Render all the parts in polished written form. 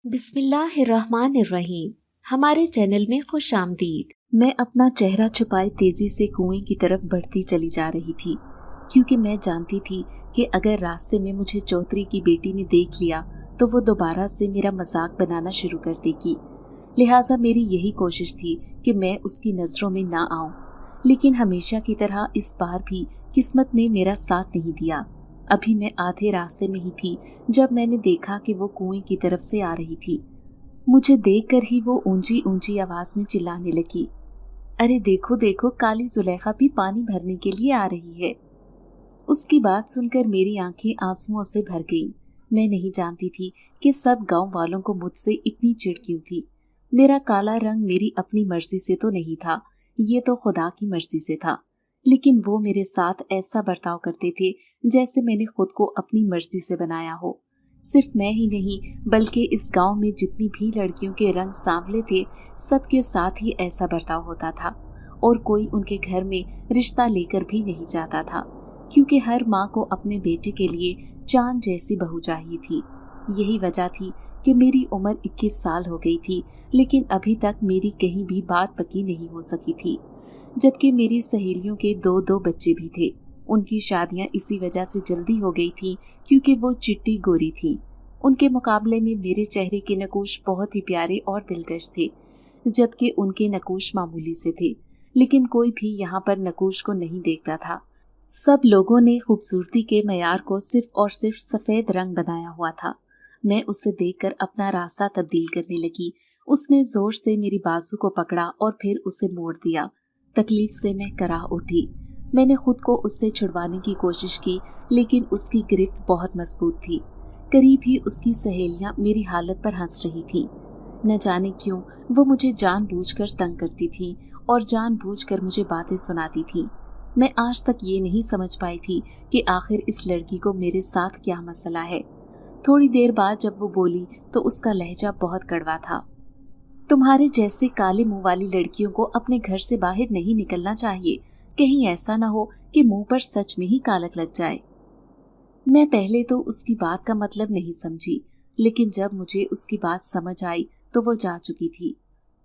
बिस्मिल्लाहिर्रहमानिर्रहीम। हमारे चैनल में खुश आमदीद। मैं अपना चेहरा छुपाए तेजी से कुएं की तरफ बढ़ती चली जा रही थी, क्योंकि मैं जानती थी कि अगर रास्ते में मुझे चौधरी की बेटी ने देख लिया तो वो दोबारा से मेरा मजाक बनाना शुरू कर देगी। लिहाजा मेरी यही कोशिश थी कि मैं उसकी नजरों में ना आऊं। लेकिन हमेशा की तरह इस बार भी किस्मत ने मेरा साथ नहीं दिया। अभी मैं आधे रास्ते में ही थी जब मैंने देखा कि वो कुएं की तरफ से आ रही थी। मुझे देखकर ही वो ऊंची ऊंची आवाज में चिल्लाने लगी, अरे देखो देखो, काली जुलेखा भी पानी भरने के लिए आ रही है। उसकी बात सुनकर मेरी आंखें आंसुओं से भर गईं। मैं नहीं जानती थी कि सब गांव वालों को मुझसे इतनी चिढ़ क्यों थी। मेरा काला रंग मेरी अपनी मर्जी से तो नहीं था, ये तो खुदा की मर्जी से था। लेकिन वो मेरे साथ ऐसा बर्ताव करते थे जैसे मैंने खुद को अपनी मर्जी से बनाया हो। सिर्फ मैं ही नहीं बल्कि इस गांव में जितनी भी लड़कियों के रंग सांवले थे, सबके साथ ही ऐसा बर्ताव होता था। और कोई उनके घर में रिश्ता लेकर भी नहीं जाता था, क्योंकि हर माँ को अपने बेटे के लिए चांद जैसी बहू चाहिए थी। यही वजह थी कि मेरी उम्र 21 साल हो गई थी, लेकिन अभी तक मेरी कहीं भी बात पक्की नहीं हो सकी थी। जबकि मेरी सहेलियों के दो बच्चे भी थे। उनकी शादियां इसी वजह से जल्दी हो गई थी क्योंकि वो चिट्टी गोरी थी। उनके मुकाबले में मेरे चेहरे के नकूश बहुत ही प्यारे और दिलकश थे, जबकि उनके नकूश मामूली से थे। लेकिन कोई भी यहाँ पर नकूश को नहीं देखता था। सब लोगों ने खूबसूरती के मयार को सिर्फ और सिर्फ सफेद रंग बनाया हुआ था। मैं उसे देखकर अपना रास्ता तब्दील करने लगी। उसने जोर से मेरी बाजू को पकड़ा और फिर उसे मोड़ दिया। तकलीफ से मैं कराह उठी। मैंने खुद को उससे छुड़वाने की कोशिश की, लेकिन उसकी गिरफ्त बहुत मजबूत थी। करीब ही उसकी सहेलियां मेरी हालत पर हंस रही थी। न जाने क्यों वो मुझे जानबूझकर तंग करती थी और जानबूझकर मुझे बातें सुनाती थी। मैं आज तक ये नहीं समझ पाई थी कि आखिर इस लड़की को मेरे साथ क्या मसला है। थोड़ी देर बाद जब वो बोली तो उसका लहजा बहुत कड़वा था। तुम्हारे जैसे काले मुंह वाली लड़कियों को अपने घर से बाहर नहीं निकलना चाहिए, कहीं ऐसा ना हो कि मुंह पर सच में ही कालक लग जाए। मैं पहले तो उसकी बात का मतलब नहीं समझी, लेकिन जब मुझे उसकी बात समझ आई तो वो जा चुकी थी।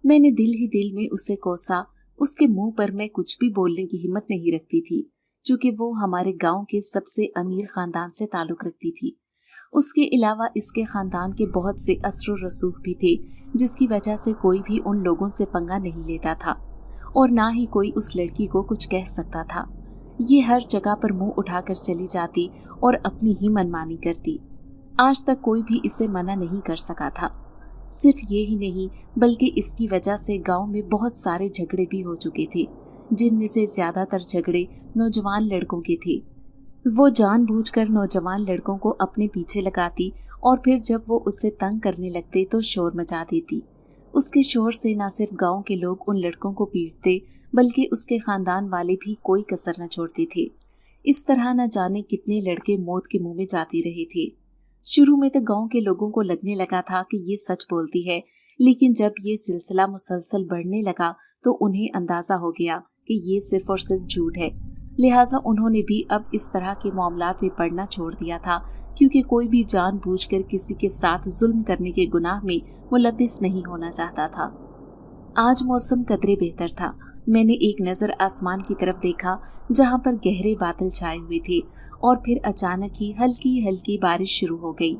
मैंने दिल ही दिल में उसे कोसा। उसके मुंह पर मैं कुछ भी बोलने की हिम्मत नहीं रखती थी, क्योंकि वो हमारे गांव के सबसे अमीर खानदान से ताल्लुक रखती थी। उसके अलावा इसके खानदान के बहुत से असर रसूख भी थे, जिसकी वजह से कोई भी उन लोगों से पंगा नहीं लेता था और ना ही कोई उस लड़की को कुछ कह सकता था। ये हर जगह पर मुंह उठाकर चली जाती और अपनी ही मनमानी करती। आज तक कोई भी इसे मना नहीं कर सका था। सिर्फ ये ही नहीं बल्कि इसकी वजह से गांव में बहुत सारे झगड़े भी हो चुके थे, जिनमें से ज्यादातर झगड़े नौजवान लड़कों के थे। वो जानबूझकर नौजवान लड़कों को अपने पीछे लगाती और फिर जब वो उससे तंग करने लगते तो शोर मचा देती। उसके शोर से न सिर्फ गांव के लोग उन लड़कों को पीटते, बल्कि उसके खानदान वाले भी कोई कसर न छोड़ते थे। इस तरह न जाने कितने लड़के मौत के मुंह में जाते रहे थे। शुरू में तो गांव के लोगों को लगने लगा था कि ये सच बोलती है, लेकिन जब ये सिलसिला मुसलसल बढ़ने लगा तो उन्हें अंदाजा हो गया कि ये सिर्फ और सिर्फ झूठ है। लिहाजा उन्होंने भी अब इस तरह के मामलात में पड़ना छोड़ दिया था, क्योंकि कोई भी जानबूझकर किसी के साथ जुल्म करने के गुनाह में मुलव्विस नहीं होना चाहता था। आज मौसम कदरे बेहतर था। मैंने एक नज़र आसमान की तरफ देखा, जहां पर गहरे बादल छाए हुए थे और फिर अचानक ही हल्की हल्की बारिश शुरू हो गई।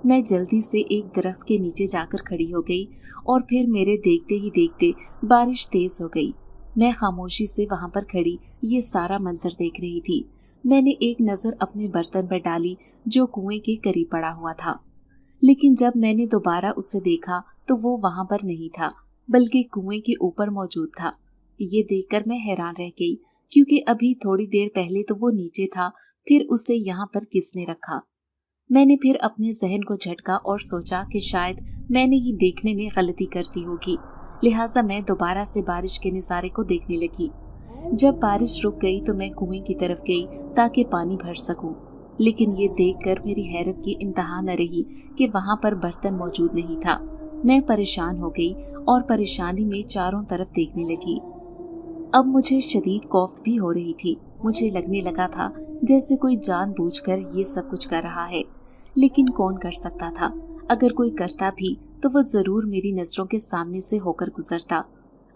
मैं जल्दी से एक दरख्त के नीचे जाकर खड़ी हो गई और फिर मेरे देखते ही देखते बारिश तेज हो गई। मैं खामोशी से वहां पर खड़ी ये सारा मंजर देख रही थी। मैंने एक नज़र अपने बर्तन पर डाली जो कुएं के करीब पड़ा हुआ था, लेकिन जब मैंने दोबारा उसे देखा तो वो वहां पर नहीं था, बल्कि कुएं के ऊपर मौजूद था। ये देखकर मैं हैरान रह गई, क्योंकि अभी थोड़ी देर पहले तो वो नीचे था, फिर उसे यहाँ पर किसने रखा। मैंने फिर अपने जहन को झटका और सोचा कि शायद मैंने ही देखने में गलती करती होगी। लिहाजा मैं दोबारा से बारिश के नज़ारे को देखने लगी। जब बारिश रुक गई तो मैं कुएं की तरफ गई ताकि पानी भर सकूं, लेकिन ये देखकर मेरी हैरत की इंतहा न रही कि वहां पर बर्तन मौजूद नहीं था। मैं परेशान हो गई और परेशानी में चारों तरफ देखने लगी। अब मुझे शदीद खौफ भी हो रही थी। मुझे लगने लगा था जैसे कोई जानबूझकर ये सब कुछ कर रहा है, लेकिन कौन कर सकता था। अगर कोई करता भी तो वो जरूर मेरी नजरों के सामने से होकर गुजरता।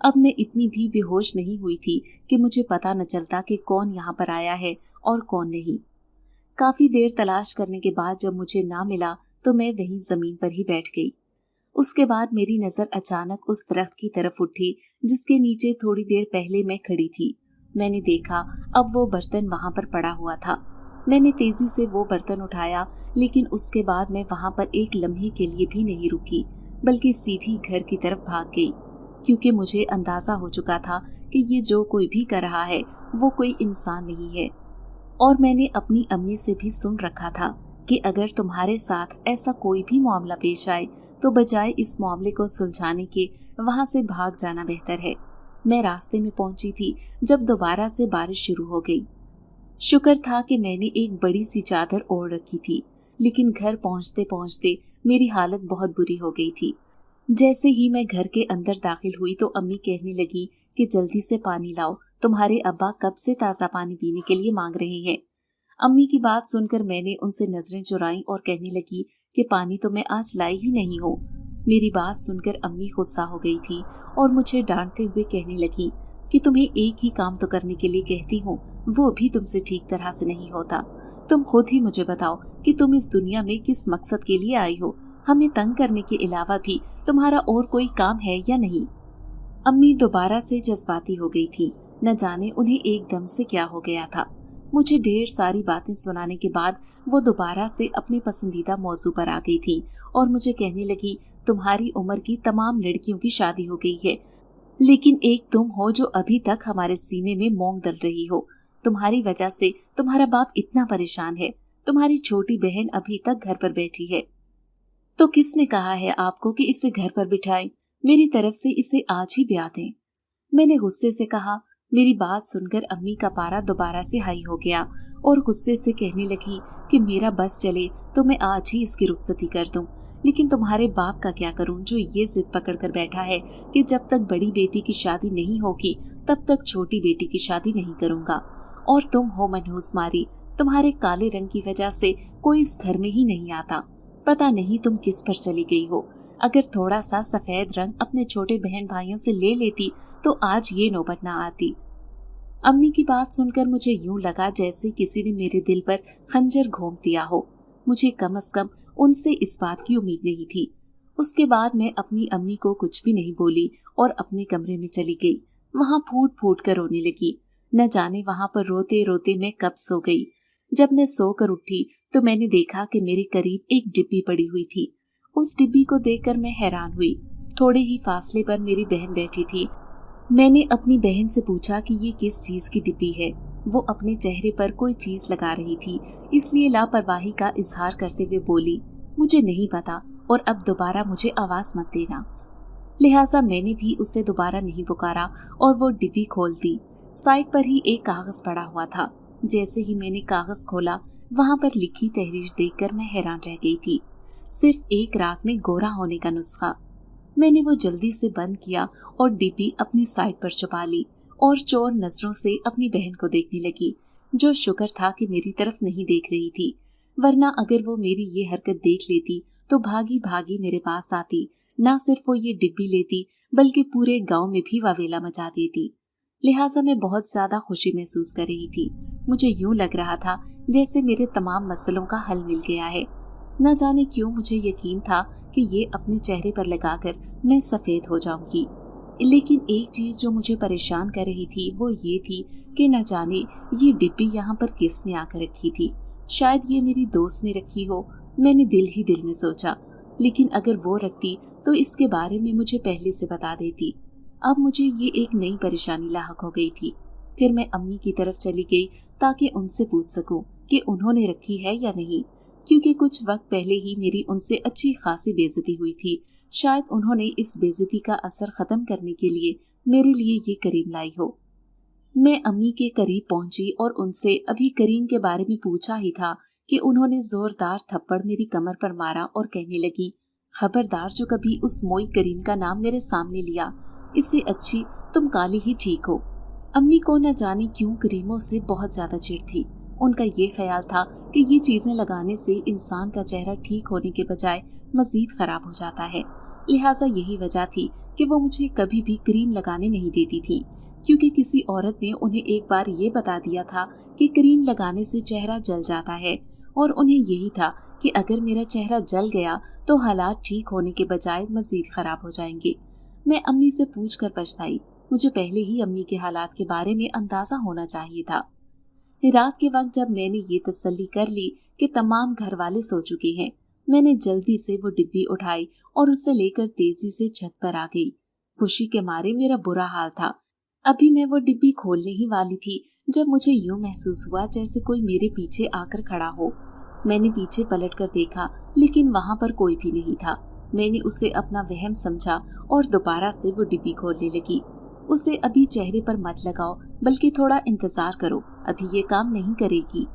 अब मैं इतनी भी बेहोश नहीं हुई थी कि मुझे पता न चलता कि कौन यहाँ पर आया है और कौन नहीं। काफी देर तलाश करने के बाद जब मुझे ना मिला तो मैं वहीं जमीन पर ही बैठ गई। उसके बाद मेरी नजर अचानक उस दरख्त की तरफ उठी जिसके नीचे थोड़ी देर पहले मैं खड़ी थी। मैंने देखा अब वो बर्तन वहां पर पड़ा हुआ था। मैंने तेजी से वो बर्तन उठाया, लेकिन उसके बाद मैं वहां पर एक लम्हे के लिए भी नहीं रुकी, बल्कि सीधी घर की तरफ भाग गई, क्योंकि मुझे अंदाजा हो चुका था कि ये जो कोई भी कर रहा है वो कोई इंसान नहीं है। और मैंने अपनी अम्मी से भी सुन रखा था कि अगर तुम्हारे साथ ऐसा कोई भी मामला पेश आए तो बजाय इस मामले को सुलझाने के वहां से भाग जाना बेहतर है। मैं रास्ते में पहुंची थी जब दोबारा से बारिश शुरू हो गई। शुक्र था कि मैंने एक बड़ी सी चादर ओढ़ रखी थी, लेकिन घर पहुंचते पहुंचते मेरी हालत बहुत बुरी हो गई थी। जैसे ही मैं घर के अंदर दाखिल हुई तो अम्मी कहने लगी कि जल्दी से पानी लाओ, तुम्हारे अब्बा कब से ताज़ा पानी पीने के लिए मांग रहे हैं। अम्मी की बात सुनकर मैंने उनसे नजरें चुराई और कहने लगी कि पानी तो मैं आज लाई ही नहीं हूँ। मेरी बात सुनकर अम्मी गुस्सा हो गई थी और मुझे डांटते हुए कहने लगी कि तुम्हें एक ही काम तो करने के लिए कहती हूँ, वो भी तुमसे ठीक तरह से नहीं होता। तुम खुद ही मुझे बताओ कि तुम इस दुनिया में किस मकसद के लिए आई हो। हमें तंग करने के अलावा भी तुम्हारा और कोई काम है या नहीं। अम्मी दोबारा से जज्बाती हो गई थी। न जाने उन्हें एकदम से क्या हो गया था। मुझे ढेर सारी बातें सुनाने के बाद वो दोबारा से अपने पसंदीदा मौजू पर आ गई थी और मुझे कहने लगी, तुम्हारी उम्र की तमाम लड़कियों की शादी हो गई है, लेकिन एक तुम हो जो अभी तक हमारे सीने में मोंग दल रही हो। तुम्हारी वजह से तुम्हारा बाप इतना परेशान है। तुम्हारी छोटी बहन अभी तक घर पर बैठी है, तो किसने कहा है आपको कि इसे घर पर बिठाएं? मेरी तरफ से इसे आज ही ब्याह दें। मैंने गुस्से से कहा। मेरी बात सुनकर अम्मी का पारा दोबारा से हाई हो गया और गुस्से से कहने लगी कि मेरा बस चले तो मैं आज ही इसकी रुखसती कर दूं, लेकिन तुम्हारे बाप का क्या करूं जो ये जिद पकड़ कर बैठा है कि जब तक बड़ी बेटी की शादी नहीं होगी तब तक छोटी बेटी की शादी नहीं करूंगा। और तुम हो मनहूस मारी, तुम्हारे काले रंग की वजह से कोई इस घर में ही नहीं आता। पता नहीं तुम किस पर चली गई हो। अगर थोड़ा सा सफेद रंग अपने छोटे बहन भाइयों से ले लेती तो आज ये नौबत ना आती। अम्मी की बात सुनकर मुझे यूं लगा जैसे किसी ने मेरे दिल पर खंजर घोंप दिया हो। मुझे कम से कम उनसे इस बात की उम्मीद नहीं थी। उसके बाद मैं अपनी अम्मी को कुछ भी नहीं बोली और अपने कमरे में चली गई। वहां फूट फूट कर रोने लगी। न जाने वहां पर रोते रोते मैं कब सो गई। जब मैं सोकर उठी तो मैंने देखा कि मेरे करीब एक डिब्बी पड़ी हुई थी। उस डिब्बी को देखकर मैं हैरान हुई। थोड़े ही फासले पर मेरी बहन बैठी थी। मैंने अपनी बहन से पूछा कि ये किस चीज की डिब्बी है। वो अपने चेहरे पर कोई चीज लगा रही थी, इसलिए लापरवाही का इजहार करते हुए बोली, मुझे नहीं पता और अब दोबारा मुझे आवाज मत देना। लिहाजा मैंने भी उसे दोबारा नहीं पुकारा और वो डिब्बी खोल दी। साइड पर ही एक कागज पड़ा हुआ था। जैसे ही मैंने कागज खोला वहां पर लिखी तहरीर देखकर मैं हैरान रह गई थी। सिर्फ एक रात में गोरा होने का नुस्खा। मैंने वो जल्दी से बंद किया और डिब्बी अपनी साइड पर छुपा ली और चोर नजरों से अपनी बहन को देखने लगी, जो शुक्र था कि मेरी तरफ नहीं देख रही थी, वरना अगर वो मेरी ये हरकत देख लेती तो भागी भागी मेरे पास आती। न सिर्फ वो ये डिब्बी लेती बल्कि पूरे गांव में भी वावेला मचा देती। लिहाजा मैं बहुत ज्यादा खुशी महसूस कर रही थी। मुझे यूं लग रहा था जैसे मेरे तमाम मसलों का हल मिल गया है। न जाने क्यों मुझे यकीन था कि ये अपने चेहरे पर लगाकर मैं सफेद हो जाऊंगी। लेकिन एक चीज जो मुझे परेशान कर रही थी वो ये थी कि न जाने ये डिब्बी यहाँ पर किसने आकर रखी थी। शायद ये मेरी दोस्त ने रखी हो। मैंने दिल ही दिल में सोचा, लेकिन अगर वो रखती तो इसके बारे में मुझे पहले से बता देती। अब मुझे ये एक नई परेशानी लाहक हो गई थी। फिर मैं अम्मी की तरफ चली गई ताकि उनसे पूछ सकूं कि उन्होंने रखी है या नहीं, क्योंकि कुछ वक्त पहले ही मेरी उनसे अच्छी खासी बेइज्जती हुई थी। शायद उन्होंने इस बेइज्जती का असर खत्म करने के लिए मेरे लिए ये करीम लाई हो। मैं अम्मी के करीब पहुंची और उनसे अभी करीम के बारे में पूछा ही था कि उन्होंने जोरदार थप्पड़ मेरी कमर पर मारा और कहने लगी, खबरदार जो कभी उस मोई करीम का नाम मेरे सामने लिया, इससे अच्छी तुम काली ही ठीक हो। अम्मी को न जाने क्यों करीमों से बहुत ज्यादा चिढ़ थी। उनका ये ख्याल था कि ये चीजें लगाने से इंसान का चेहरा ठीक होने के बजाय मजीद खराब हो जाता है। लिहाजा यही वजह थी कि वो मुझे कभी भी क्रीम लगाने नहीं देती थी, क्योंकि किसी औरत ने उन्हें एक बार ये बता दिया था कि क्रीम लगाने से चेहरा जल जाता है, और उन्हें यही था कि अगर मेरा चेहरा जल गया तो हालात ठीक होने के बजाय मजीद खराब हो जाएंगे। मैं अम्मी से पूछकर पछताई। मुझे पहले ही अम्मी के हालात के बारे में अंदाजा होना चाहिए था। रात के वक्त जब मैंने ये तसल्ली कर ली कि तमाम घर वाले सो चुके हैं, मैंने जल्दी से वो डिब्बी उठाई और उसे लेकर तेजी से छत पर आ गई। खुशी के मारे मेरा बुरा हाल था। अभी मैं वो डिब्बी खोलने ही वाली थी जब मुझे यूं महसूस हुआ जैसे कोई मेरे पीछे आकर खड़ा हो। मैंने पीछे पलटकर देखा, लेकिन वहां पर कोई भी नहीं था। मैंने उसे अपना वहम समझा और दोबारा से वो डिब्बी खोलने लगी। उसे अभी चेहरे पर मत लगाओ, बल्कि थोड़ा इंतजार करो, अभी ये काम नहीं करेगी।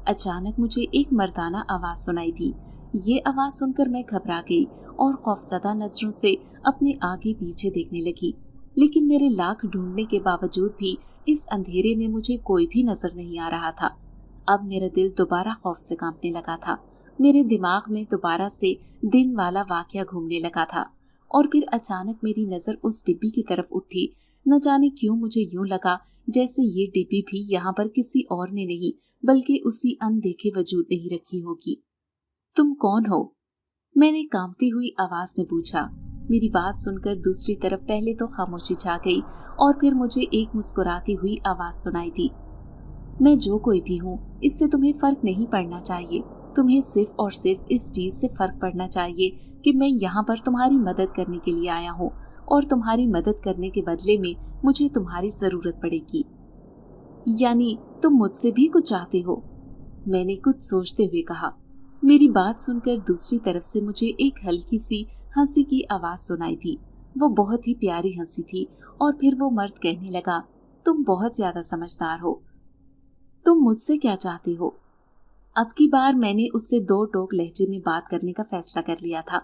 अचानक मुझे एक मर्दाना आवाज सुनाई दी। ये आवाज सुनकर मैं घबरा गई और खौफजदा नजरों से अपने आगे पीछे देखने लगी, लेकिन मेरे लाख ढूंढने के बावजूद भी इस अंधेरे में मुझे कोई भी नजर नहीं आ रहा था। अब मेरा दिल दोबारा खौफ से कांपने लगा था। मेरे दिमाग में दोबारा से दिन वाला वाकया घूमने लगा था, और फिर अचानक मेरी नजर उस डिब्बी की तरफ उठी। न जाने क्यों मुझे यूं लगा जैसे ये डिब्बी भी यहाँ पर किसी और ने नहीं, बल्कि उसी अनदेखे वजूद ने ही रखी होगी। तुम कौन हो? मैंने कांपती हुई आवाज में पूछा। मेरी बात सुनकर दूसरी तरफ पहले तो खामोशी छा गई, और फिर मुझे एक मुस्कुराती हुई आवाज सुनाई दी। मैं जो कोई भी हूँ, इससे तुम्हें फर्क नहीं पड़ना चाहिए। तुम्हें सिर्फ और सिर्फ इस चीज से फर्क पड़ना चाहिए कि मैं यहाँ पर तुम्हारी मदद करने के लिए आया हूँ, और तुम्हारी मदद करने के बदले में मुझे तुम्हारी जरूरत पड़ेगी। यानी तुम मुझसे भी कुछ चाहते हो? मैंने कुछ सोचते हुए कहा। मेरी बात सुनकर दूसरी तरफ से मुझे एक हल्की सी हंसी की आवाज सुनाई थी। वो बहुत ही प्यारी हंसी थी, और फिर वो मर्द कहने लगा, तुम बहुत ज्यादा समझदार हो। तुम मुझसे क्या चाहते हो? अब की बार मैंने उससे दो टोक लहजे में बात करने का फैसला कर लिया था।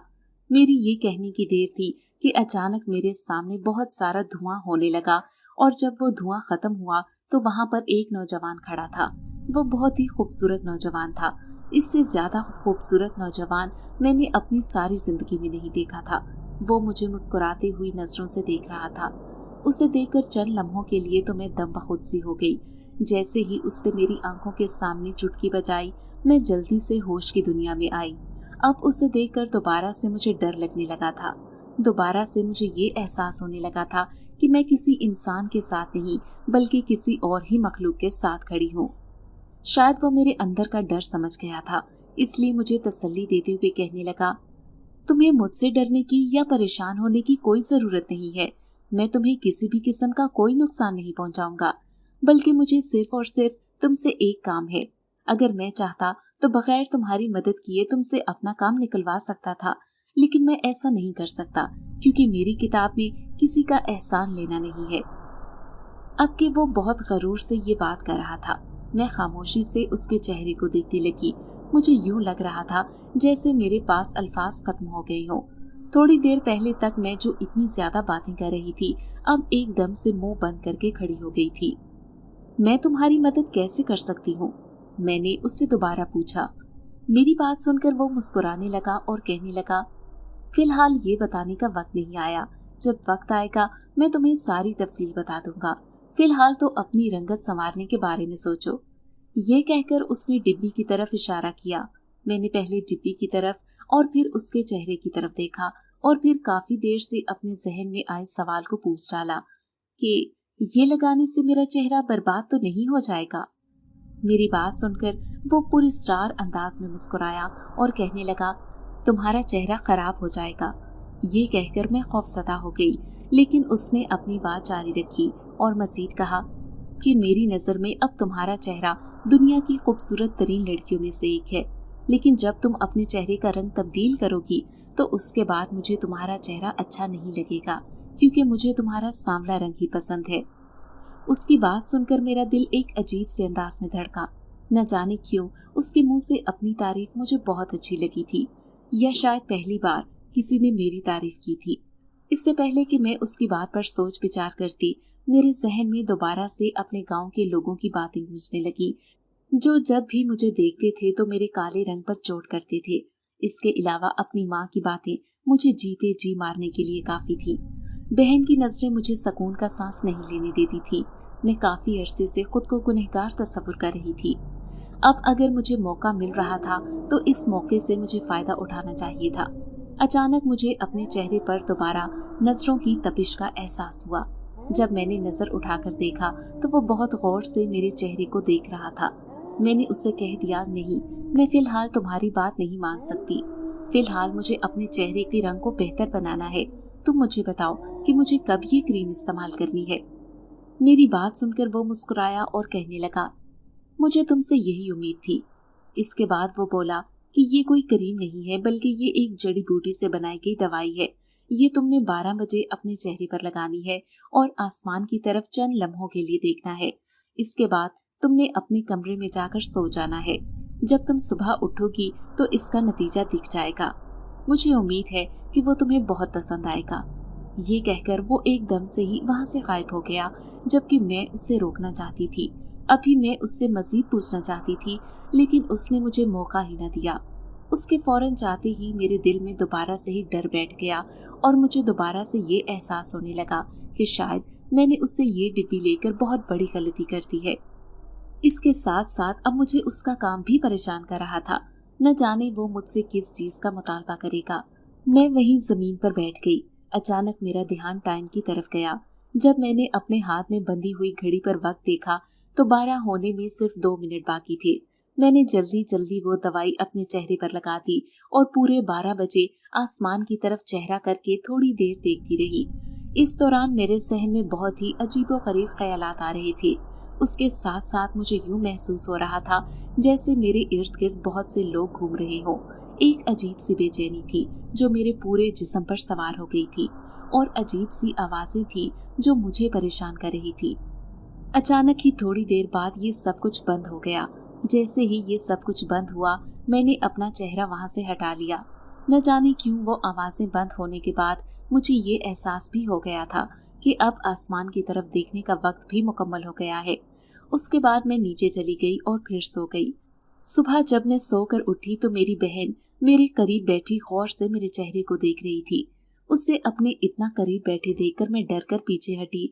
मेरी ये कहने की देर थी कि अचानक मेरे सामने बहुत सारा धुआं होने लगा, और जब वो धुआं खत्म हुआ तो वहां पर एक नौजवान खड़ा था। वो बहुत ही खूबसूरत नौजवान था। इससे ज्यादा खूबसूरत नौजवान मैंने अपनी सारी जिंदगी में नहीं देखा था। वो मुझे मुस्कुराती हुई नजरों से देख रहा था। उसे देखकर चंद लम्हों के लिए तो मैं दम बखुद सी हो गई। जैसे ही उसने मेरी आंखों के सामने चुटकी बजाई, मैं जल्दी से होश की दुनिया में आई। अब उसे देखकर दोबारा से मुझे डर लगने लगा था। दोबारा से मुझे ये एहसास होने लगा था कि मैं किसी इंसान के साथ नहीं, बल्कि किसी और ही मखलूक के साथ खड़ी हूँ। शायद वो मेरे अंदर का डर समझ गया था, इसलिए मुझे तसल्ली देते हुए कहने लगा, तुम्हें मुझसे डरने की या परेशान होने की कोई जरूरत नहीं है। मैं तुम्हें किसी भी किस्म का कोई नुकसान नहीं पहुंचाऊंगा, बल्कि मुझे सिर्फ और सिर्फ तुमसे एक काम है। अगर मैं चाहता तो बगैर तुम्हारी मदद किए तुमसे अपना काम निकलवा सकता था, लेकिन मैं ऐसा नहीं कर सकता, क्योंकि मेरी किताब में किसी का एहसान लेना नहीं है। अब कि वो बहुत गरूर से ये बात कर रहा था, मैं खामोशी से उसके चेहरे को देखने लगी। मुझे यूं लग रहा था जैसे मेरे पास अल्फाज खत्म हो गए हों। थोड़ी देर पहले तक मैं जो इतनी ज्यादा बातें कर रही थी, अब एकदम से मुंह बंद करके खड़ी हो गई थी। मैं तुम्हारी मदद कैसे कर सकती हूँ? मैंने उससे दोबारा पूछा। मेरी बात सुनकर वो मुस्कुराने लगा और कहने लगा, फिलहाल ये बताने का वक्त नहीं आया। जब वक्त आएगा मैं तुम्हें सारी तफसील बता दूंगा। फिलहाल तो अपनी रंगत संवारने के बारे में सोचो। ये कहकर उसने डिब्बी की तरफ इशारा किया। मैंने पहले डिब्बी की तरफ और फिर उसके चेहरे की तरफ देखा, और फिर काफी देर से अपने जहन में आए सवाल को पूछ डाला कि ये लगाने से मेरा चेहरा बर्बाद तो नहीं हो जाएगा। मेरी बात सुनकर वो पुरस्कार अंदाज में मुस्कुराया और कहने लगा, तुम्हारा चेहरा खराब हो जाएगा। ये कहकर मैं खौफजदा हो गई, लेकिन उसने अपनी बात जारी रखी और मजीद कहा कि मेरी नजर में अब तुम्हारा चेहरा दुनिया की खूबसूरत तरीन लड़कियों में से एक है, लेकिन जब तुम अपने चेहरे का रंग तब्दील करोगी तो उसके बाद मुझे तुम्हारा चेहरा अच्छा नहीं लगेगा, क्योंकि मुझे तुम्हारा सांवला रंग ही पसंद है। उसकी बात सुनकर मेरा दिल एक अजीब से अंदाज में धड़का। न जाने क्यों उसके मुंह से अपनी तारीफ मुझे बहुत अच्छी लगी थी, या शायद पहली बार किसी ने मेरी तारीफ की थी। इससे पहले कि मैं उसकी बात पर सोच विचार करती, मेरे जहन में दोबारा से अपने गांव के लोगों की बातें गूंजने लगी, जो जब भी मुझे देखते थे तो मेरे काले रंग पर चोट करते थे। اس کے علاوہ اپنی ماں کی باتیں مجھے جیتے جی مارنے کے لیے کافی تھی۔ بہن کی نظریں مجھے سکون کا سانس نہیں لینے دیتی تھی۔ میں کافی عرصے سے خود کو گنہگار تصور کر رہی تھی۔ اب اگر مجھے موقع مل رہا تھا تو اس موقع سے مجھے فائدہ اٹھانا چاہیے تھا۔ اچانک مجھے اپنے چہرے پر دوبارہ نظروں کی تپش کا احساس ہوا۔ جب میں نے نظر اٹھا کر دیکھا تو وہ بہت غور سے میرے چہرے کو دیکھ رہا تھا۔ میں نے اسے کہہ دیا، نہیں، میں فی الحال تمہاری بات نہیں مان سکتی۔ فی الحال مجھے اپنے چہرے کے رنگ کو بہتر بنانا ہے۔ تم مجھے بتاؤ کہ مجھے کب یہ کریم استعمال کرنی ہے۔ میری بات سن کر وہ مسکرایا اور کہنے لگا، مجھے تم سے یہی امید تھی۔ اس کے بعد وہ بولا کہ یہ کوئی کریم نہیں ہے بلکہ یہ ایک جڑی بوٹی سے بنائی گئی دوائی ہے۔ یہ تم نے 12 بجے اپنے چہرے پر لگانی ہے اور آسمان کی طرف چند لمحوں کے لیے دیکھنا ہے۔ اس کے بعد تم نے اپنے کمرے میں جا کر سو جانا ہے۔ جب تم صبح اٹھو گی تو اس کا نتیجہ دکھ جائے گا۔ مجھے امید ہے کہ وہ تمہیں بہت پسند آئے گا۔ یہ کہہ کر وہ ایک دم سے ہی وہاں سے غائب ہو گیا، جبکہ میں اسے روکنا چاہتی تھی۔ ابھی میں اس سے مزید پوچھنا چاہتی تھی لیکن اس نے مجھے موقع ہی نہ دیا۔ اس کے فوراً جاتے ہی میرے دل میں دوبارہ سے ہی ڈر بیٹھ گیا اور مجھے دوبارہ سے یہ احساس ہونے لگا کہ شاید میں نے اس سے یہ ڈبی لے کر بہت بڑی غلطی کر دی ہے۔ اس کے ساتھ ساتھ اب مجھے اس کا کام بھی پریشان کر رہا تھا۔ نہ جانے وہ مجھ سے کس چیز کا مطالبہ کرے گا۔ میں وہیں زمین پر بیٹھ گئی۔ اچانک میرا دھیان ٹائم کی طرف گیا۔ جب میں نے اپنے ہاتھ میں بندھی ہوئی گھڑی پر وقت دیکھا تو 12 ہونے میں صرف 2 منٹ باقی تھے۔ میں نے جلدی جلدی وہ دوائی اپنے چہرے پر لگا دی اور پورے 12 بجے آسمان کی طرف چہرہ کر کے تھوڑی دیر دیکھتی رہی۔ اس دوران میرے ذہن میں بہت ہی عجیب و غریب خیالات آ رہے تھے۔ اس کے ساتھ ساتھ مجھے یوں محسوس ہو رہا تھا جیسے میرے ارد گرد بہت سے لوگ گھوم رہے ہوں۔ ایک عجیب سی بے چینی تھی جو میرے پورے جسم پر سوار ہو گئی تھی اور عجیب سی آوازیں تھی جو مجھے پریشان کر رہی تھی۔ اچانک ہی تھوڑی دیر بعد یہ سب کچھ بند ہو گیا۔ جیسے ہی یہ سب کچھ بند ہوا میں نے اپنا چہرہ وہاں سے ہٹا لیا۔ نہ جانے کیوں وہ آوازیں بند ہونے کے بعد مجھے یہ احساس بھی ہو گیا تھا کہ اب آسمان کی طرف دیکھنے کا وقت بھی مکمل ہو گیا ہے۔ اس کے بعد میں نیچے چلی گئی اور پھر سو گئی۔ صبح جب میں سو کر اٹھی تو میری بہن میرے قریب بیٹھی غور سے میرے چہرے کو دیکھ رہی تھی۔ اسے اپنے اتنا قریب بیٹھے دیکھ کر میں ڈر کر پیچھے ہٹی،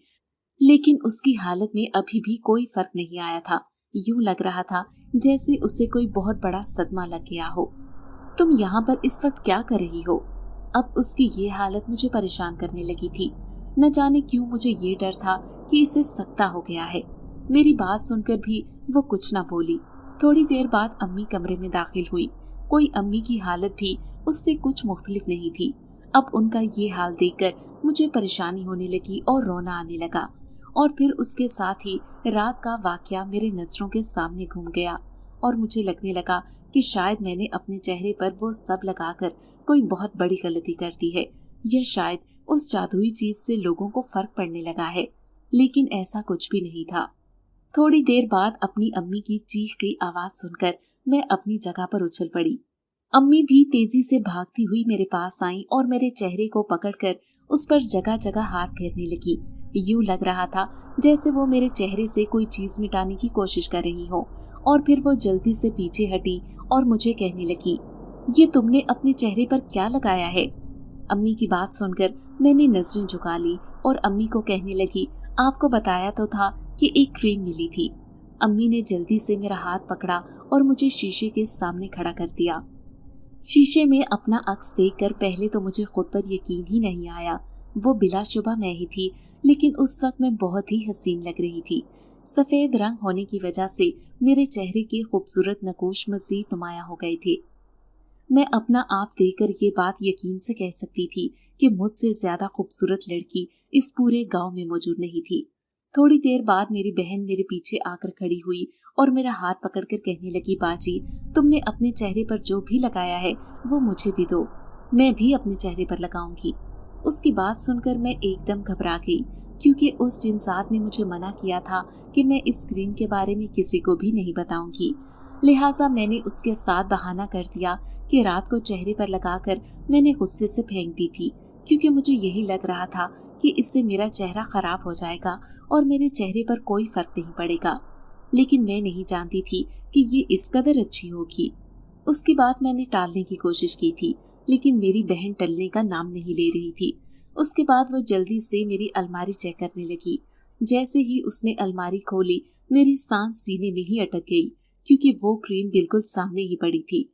لیکن اس کی حالت میں ابھی بھی کوئی فرق نہیں آیا تھا۔ یوں لگ رہا تھا جیسے اسے کوئی بہت بڑا صدمہ لگ گیا ہو۔ تم یہاں پر اس وقت کیا کر رہی ہو؟ اب اس کی یہ حالت مجھے پریشان کرنے لگی تھی۔ نہ جانے کیوں مجھے یہ ڈر تھا کہ اسے سکتہ ہو گیا ہے۔ میری بات سن کر بھی وہ کچھ نہ بولی۔ تھوڑی دیر بعد امی کمرے میں داخل ہوئی۔ کوئی امی کی حالت بھی اس سے کچھ مختلف نہیں تھی۔ اب ان کا یہ حال دیکھ کر مجھے پریشانی ہونے لگی اور رونا آنے لگا، اور پھر اس کے ساتھ ہی رات کا واقعہ میرے نظروں کے سامنے گھوم گیا اور مجھے لگنے لگا کہ شاید میں نے اپنے چہرے پر وہ سب لگا کر کوئی بہت بڑی غلطی کر دی ہے، یا شاید اس جادوئی چیز سے لوگوں کو فرق پڑنے لگا ہے، لیکن ایسا کچھ بھی نہیں تھا۔ تھوڑی دیر بعد اپنی امی کی چیخ کی آواز سن کر میں اپنی جگہ پر اچھل پڑی۔ امی بھی تیزی سے بھاگتی ہوئی میرے پاس آئیں اور میرے چہرے کو پکڑ کر اس پر جگہ جگہ ہاتھ پھیرنے لگی۔ یوں لگ رہا تھا جیسے وہ میرے چہرے سے کوئی چیز مٹانے کی کوشش کر رہی ہو، اور پھر وہ جلدی سے پیچھے ہٹی اور مجھے کہنے لگی، یہ تم نے اپنے چہرے پر کیا لگایا ہے؟ امی کی بات سن کر میں نے نظریں جھکا لی اور امی کو کہنے لگی، آپ کو بتایا تو تھا کہ ایک کریم ملی تھی۔ امی نے جلدی سے میرا ہاتھ پکڑا اور مجھے شیشے کے سامنے کھڑا کر دیا۔ شیشے میں اپنا عکس دیکھ کر پہلے تو مجھے خود پر یقین ہی نہیں آیا۔ وہ بلا شبہ میں ہی تھی، لیکن اس وقت میں بہت ہی حسین لگ رہی تھی۔ سفید رنگ ہونے کی وجہ سے میرے چہرے کے خوبصورت نقوش مزید نمایاں ہو گئے تھے۔ میں اپنا آپ دیکھ کر یہ بات یقین سے کہہ سکتی تھی کہ مجھ سے زیادہ خوبصورت لڑکی اس پورے گاؤں میں موجود نہیں تھی۔ تھوڑی دیر بعد میری بہن میرے پیچھے آ کر کھڑی ہوئی اور میرا ہاتھ پکڑ کر کہنے لگی، باجی تم نے اپنے چہرے پر جو بھی لگایا ہے وہ مجھے بھی دو، میں بھی اپنے چہرے پر لگاؤں گی۔ اس کی بات سن کر میں ایک دم گھبرا گئی، کیونکہ اس جنسات نے مجھے منع کیا تھا کہ میں اس کریم کے بارے میں کسی کو بھی نہیں بتاؤں گی۔ لہٰذا میں نے اس کے ساتھ بہانہ کر دیا کہ رات کو چہرے پر لگا کر میں نے غصے سے پھینک دی تھی، کیونکہ مجھے یہی لگ رہا تھا کہ اس سے میرا چہرہ خراب ہو جائے گا اور میرے چہرے پر کوئی فرق نہیں پڑے گا، لیکن میں نہیں جانتی تھی کہ یہ اس قدر اچھی ہوگی۔ उसकी बात मैंने टालने की कोशिश की थी, लेकिन मेरी बहन टलने का नाम नहीं ले रही थी। उसके बाद वो जल्दी से मेरी अलमारी चेक करने लगी। जैसे ही उसने अलमारी खोली, मेरी सांस सीने में ही अटक गई, क्योंकि वो क्रीम बिल्कुल सामने ही पड़ी थी।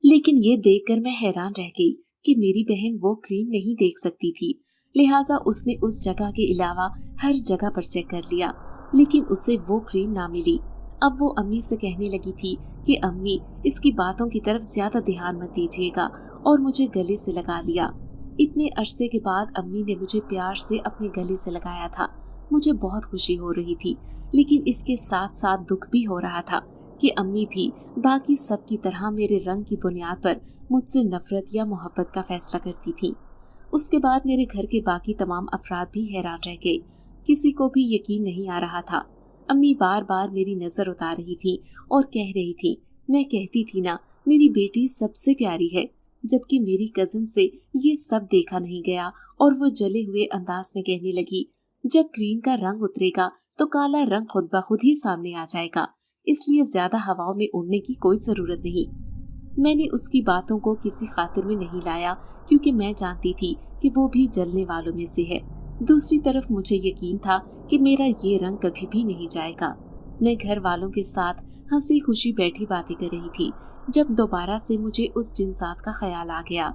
लेकिन ये देखकर मैं हैरान रह गई कि मेरी बहन वो क्रीम नहीं देख सकती थी। लिहाजा उसने उस जगह के अलावा हर जगह पर चेक कर लिया, लेकिन उसे वो क्रीम ना मिली। अब वो अम्मी से कहने लगी थी कि अम्मी, इसकी बातों की तरफ ज्यादा ध्यान मत दीजिएगा, और मुझे गले से लगा लिया। इतने अरसे के बाद अम्मी ने मुझे प्यार से अपने गले से लगाया था। मुझे बहुत खुशी हो रही थी, लेकिन इसके साथ साथ दुख भी हो रहा था कि अम्मी भी बाकी सब की तरह मेरे रंग की बुनियाद पर मुझसे नफरत या मोहब्बत का फैसला करती थी। उसके बाद मेरे घर के बाकी तमाम अफराद भी हैरान रह गए। किसी को भी यकीन नहीं आ रहा था। अम्मी बार बार मेरी नजर उतार रही थी और कह रही थी, मैं कहती थी ना, मेरी बेटी सबसे प्यारी है। जबकि मेरी कजिन से ये सब देखा नहीं गया, और वो जले हुए अंदाज में कहने लगी, जब क्रीम का रंग उतरेगा तो काला रंग खुद ब खुद ही सामने आ जाएगा, इसलिए ज्यादा हवाओं में उड़ने की कोई जरूरत नहीं। मैंने उसकी बातों को किसी खातिर में नहीं लाया, क्योंकि मैं जानती थी कि वो भी जलने वालों में से है। दूसरी तरफ मुझे यकीन था कि मेरा ये रंग कभी भी नहीं जाएगा। मैं घर वालों के साथ हंसी खुशी बैठी बातें कर रही थी, जब दोबारा से मुझे उस जिन्सात का ख्याल आ गया।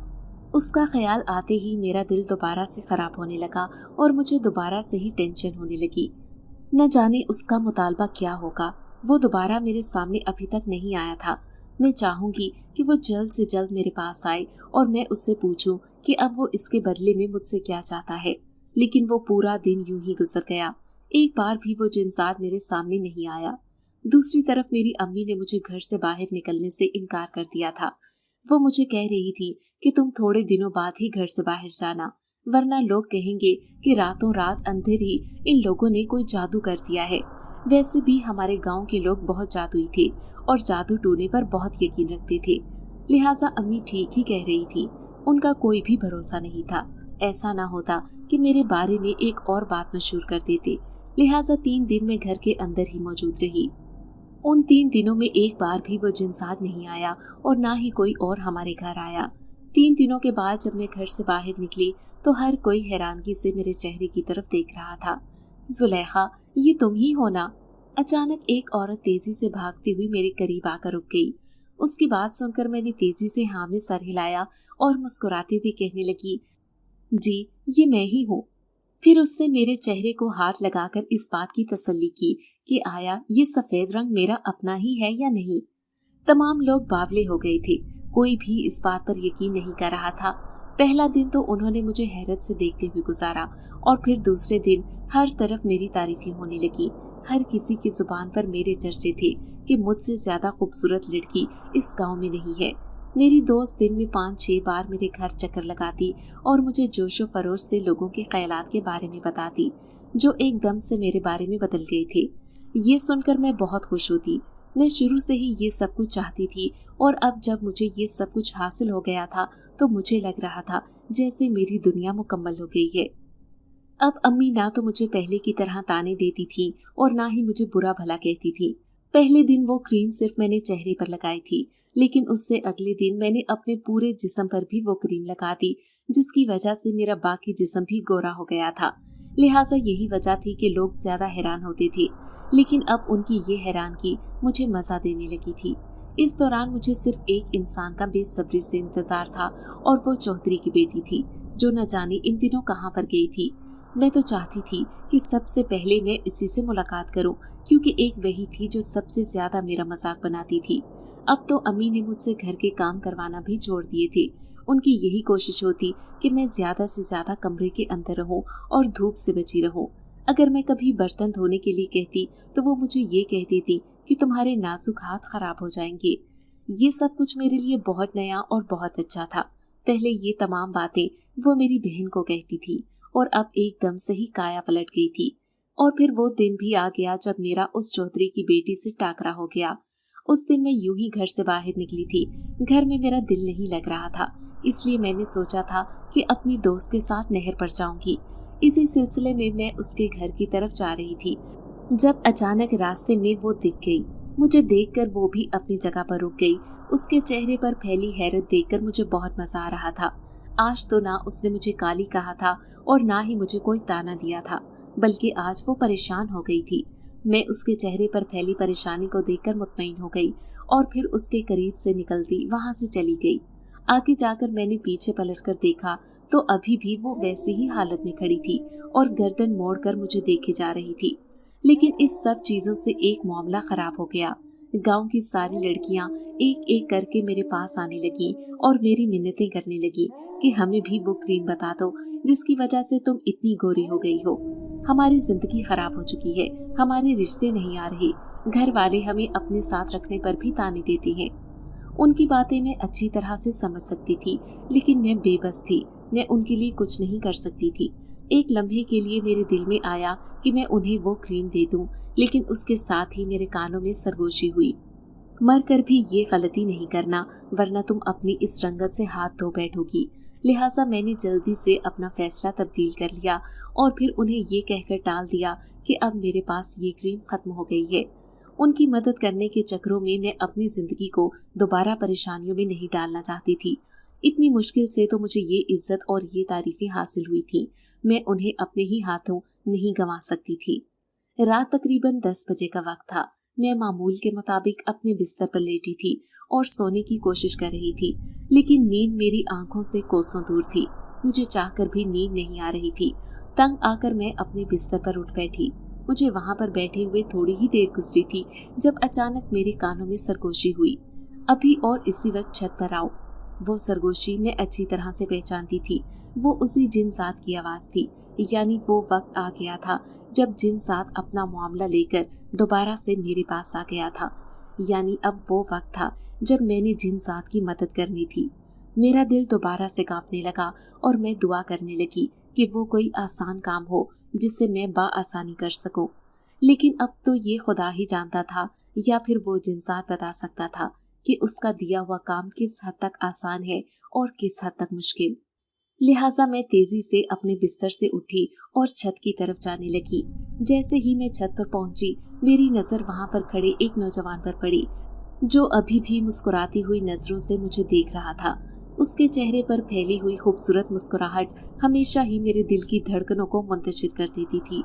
उसका ख्याल आते ही मेरा दिल दोबारा से खराब होने लगा और मुझे दोबारा से ही टेंशन होने लगी। न जाने उसका मुतालबा क्या होगा। वो दोबारा मेरे सामने अभी तक नहीं आया था। मैं चाहूंगी कि वो जल्द से जल्द मेरे पास आए और मैं उससे पूछूं कि अब वो इसके बदले में मुझसे क्या चाहता है। लेकिन वो पूरा दिन यूं ही गुजर गया। एक बार भी वो जिन्सात मेरे सामने नहीं आया। दूसरी तरफ मेरी अम्मी ने मुझे घर से बाहर निकलने से इनकार कर दिया था। वो मुझे कह रही थी कि तुम थोड़े दिनों बाद ही घर से बाहर जाना, वरना लोग कहेंगे कि रातों रात अंधेर ही इन लोगों ने कोई जादू कर दिया है। वैसे भी हमारे गांव के लोग बहुत जादुई थे और जादू टोने पर बहुत यकीन रखते थे। लिहाजा अम्मी ठीक ही कह रही थी, उनका कोई भी भरोसा नहीं था। ऐसा ना होता कि मेरे बारे में एक और बात मशहूर कर देते। लिहाजा 3 दिन में घर के अंदर ही मौजूद रही। उन 3 दिनों में एक बार भी वो जिन्सात नहीं आया और ना ही कोई और हमारे घर आया। 3 दिनों के बाद जब मैं घर से बाहर निकली तो हर कोई हैरानगी से मेरे चेहरे की तरफ देख रहा था। जुलेखा, ये तुम ही हो ना? अचानक एक औरत तेजी से भागती हुई मेरे करीब आकर रुक गई। उसकी बात सुनकर मैंने तेजी से हाँ में सर हिलाया और मुस्कुराते हुए कहने लगी, जी ये मैं ही हूँ। फिर उससे मेरे चेहरे को हाथ लगाकर इस बात की तसल्ली की कि आया ये सफेद रंग मेरा अपना ही है या नहीं। तमाम लोग बावले हो गए थे। कोई भी इस बात पर यकीन नहीं कर रहा था। पहला दिन तो उन्होंने मुझे हैरत से देखते हुए गुजारा, और फिर दूसरे दिन हर तरफ मेरी तारीफें होने लगी। हर किसी की जुबान पर मेरे चर्चे थे कि मुझसे ज्यादा खूबसूरत लड़की इस गांव में नहीं है। मेरी दोस्त दिन में 5-6 बार मेरे घर चक्कर लगाती और मुझे जोशो फरोश से लोगों के ख्यालात के बारे में बताती, जो एकदम से मेरे बारे में बदल गए थे। ये सुनकर मैं बहुत खुश होती। मैं शुरू से ही ये सब कुछ चाहती थी, और अब जब मुझे ये सब कुछ हासिल हो गया था तो मुझे लग रहा था जैसे मेरी दुनिया मुकम्मल हो गई है। अब अम्मी ना तो मुझे पहले की तरह ताने देती थी और ना ही मुझे बुरा भला कहती थी। पहले दिन वो क्रीम सिर्फ मैंने चेहरे पर लगाई थी, लेकिन उससे अगले दिन मैंने अपने पूरे जिस्म पर भी वो क्रीम लगा दी, जिसकी वजह से मेरा बाकी जिस्म भी गोरा हो गया था। लिहाजा यही वजह थी कि लोग ज्यादा हैरान होते थे, लेकिन अब उनकी ये हैरानगी मुझे मजा देने लगी थी। इस दौरान मुझे सिर्फ एक इंसान का बेसब्री से इंतजार था, और वो चौधरी की बेटी थी, जो न जाने इन दिनों कहाँ पर गई थी। मैं तो चाहती थी कि सबसे पहले मैं इसी से मुलाकात करूं, क्योंकि एक वही थी जो सबसे ज्यादा मेरा मजाक बनाती थी। अब तो अम्मी ने मुझसे घर के काम करवाना भी छोड़ दिए थे। उनकी यही कोशिश होती कि मैं ज्यादा से ज्यादा कमरे के अंदर रहूं और धूप से बची रहूं। अगर मैं कभी बर्तन धोने के लिए कहती तो वो मुझे ये कह देती कि तुम्हारे नाजुक हाथ खराब हो जाएंगे। ये सब कुछ मेरे लिए बहुत नया और बहुत अच्छा था। पहले ये तमाम बातें वो मेरी बहन को कहती थी, और अब एकदम से ही काया पलट गई थी। और फिर वो दिन भी आ गया जब मेरा उस चौधरी की बेटी से टाकरा हो गया। उस दिन मैं यूं ही घर से बाहर निकली थी। घर में मेरा दिल नहीं लग रहा था, इसलिए मैंने सोचा था कि अपनी दोस्त के साथ नहर पर जाऊंगी। इसी सिलसिले में मैं उसके घर की तरफ जा रही थी, जब अचानक रास्ते में वो दिख गई। मुझे देखकर वो भी अपनी जगह पर रुक गई। उसके चेहरे पर फैली हैरत देखकर मुझे बहुत मजा आ रहा था। आज तो ना उसने मुझे काली कहा था और ना ही मुझे कोई ताना दिया था, बल्कि आज वो परेशान हो गई थी। मैं उसके चेहरे पर फैली परेशानी को देखकर मुतमईन हो गई और फिर उसके करीब से निकलती वहां से चली गई। आगे जाकर मैंने पीछे पलटकर देखा तो अभी भी वो वैसी ही हालत में खड़ी थी और गर्दन मोड़कर मुझे देखे जा रही थी। लेकिन इस सब चीजों से एक मामला खराब हो गया। गांव की सारी लड़कियां एक एक करके मेरे पास आने लगी और मेरी मिन्नतें करने लगी कि हमें भी वो क्रीम बता दो जिसकी वजह से तुम इतनी गोरी हो गई हो। हमारी जिंदगी खराब हो चुकी है, हमारे रिश्ते नहीं आ रहे, घर वाले हमें अपने साथ रखने पर भी ताने देते हैं। उनकी बातें मैं अच्छी तरह से समझ सकती थी, लेकिन मैं बेबस थी। मैं उनके लिए कुछ नहीं कर सकती थी। एक लम्हे के लिए मेरे दिल में आया कि मैं उन्हें वो क्रीम दे दूं, लेकिन उसके साथ ही मेरे कानों में सरगोशी हुई, मर कर भी ये गलती नहीं करना वरना तुम अपनी इस रंगत से हाथ धो बैठोगी। लिहाजा मैंने जल्दी से अपना फैसला तब्दील कर लिया और फिर उन्हें ये कहकर टाल दिया कि अब मेरे पास ये क्रीम खत्म हो गई है। उनकी मदद करने के चक्करों में मैं अपनी जिंदगी को दोबारा परेशानियों में नहीं डालना चाहती थी। इतनी मुश्किल से तो मुझे ये इज्जत और ये तारीफें हासिल हुई थी, मैं उन्हें अपने ही हाथों नहीं गंवा सकती थी। रात तकरीबन 10 बजे का वक्त था। मैं मामूल के मुताबिक अपने बिस्तर पर लेटी थी और सोने की कोशिश कर रही थी, लेकिन नींद मेरी आंखों से कोसों दूर थी। मुझे चाहकर भी नींद नहीं आ रही थी। तंग आकर मैं अपने बिस्तर पर उठ बैठी। मुझे वहां पर बैठे हुए थोड़ी ही देर गुजरी थी जब अचानक मेरे कानों में सरगोशी हुई, अभी और इसी वक्त छत पर आओ। वो सरगोशी मैं अच्छी तरह से पहचानती थी। वो उसी जिनसात की आवाज थी, यानी वो वक्त आ गया था जब जिनसात अपना मामला लेकर दोबारा से मेरे पास आ गया था। यानी अब वो वक्त था जब मैंने जिनसात की मदद करनी थी। मेरा दिल दोबारा से कांपने लगा और मैं दुआ करने लगी कि वो कोई आसान काम हो जिससे मैं बाआसानी कर सकूं। लेकिन अब तो ये खुदा ही जानता था या फिर वो जिनसात बता सकता था कि उसका दिया हुआ काम किस हद तक आसान है और किस हद तक मुश्किल। लिहाजा मैं तेजी से अपने बिस्तर से उठी और छत की तरफ जाने लगी। जैसे ही मैं छत पर पहुंची, मेरी नजर वहां पर खड़े एक नौजवान पर पड़ी जो अभी भी मुस्कुराती हुई नजरों से मुझे देख रहा था। उसके चेहरे पर फैली हुई खूबसूरत मुस्कुराहट हमेशा ही मेरे दिल की धड़कनों को मुंतशिर कर देती थी।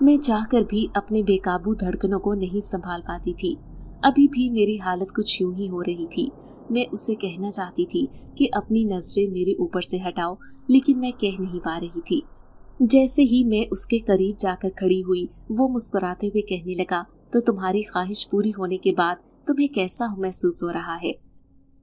मैं चाहकर भी अपने बेकाबू धड़कनों को नहीं संभाल पाती थी। अभी भी मेरी हालत कुछ यूं ही हो रही थी। मैं उसे कहना चाहती थी कि अपनी नजरें मेरे ऊपर से हटाओ, लेकिन मैं कह नहीं पा रही थी। जैसे ही मैं उसके करीब जाकर खड़ी हुई, वो मुस्कुराते हुए कहने लगा, तो तुम्हारी ख्वाहिश पूरी होने के बाद तुम्हें कैसा महसूस हो रहा है?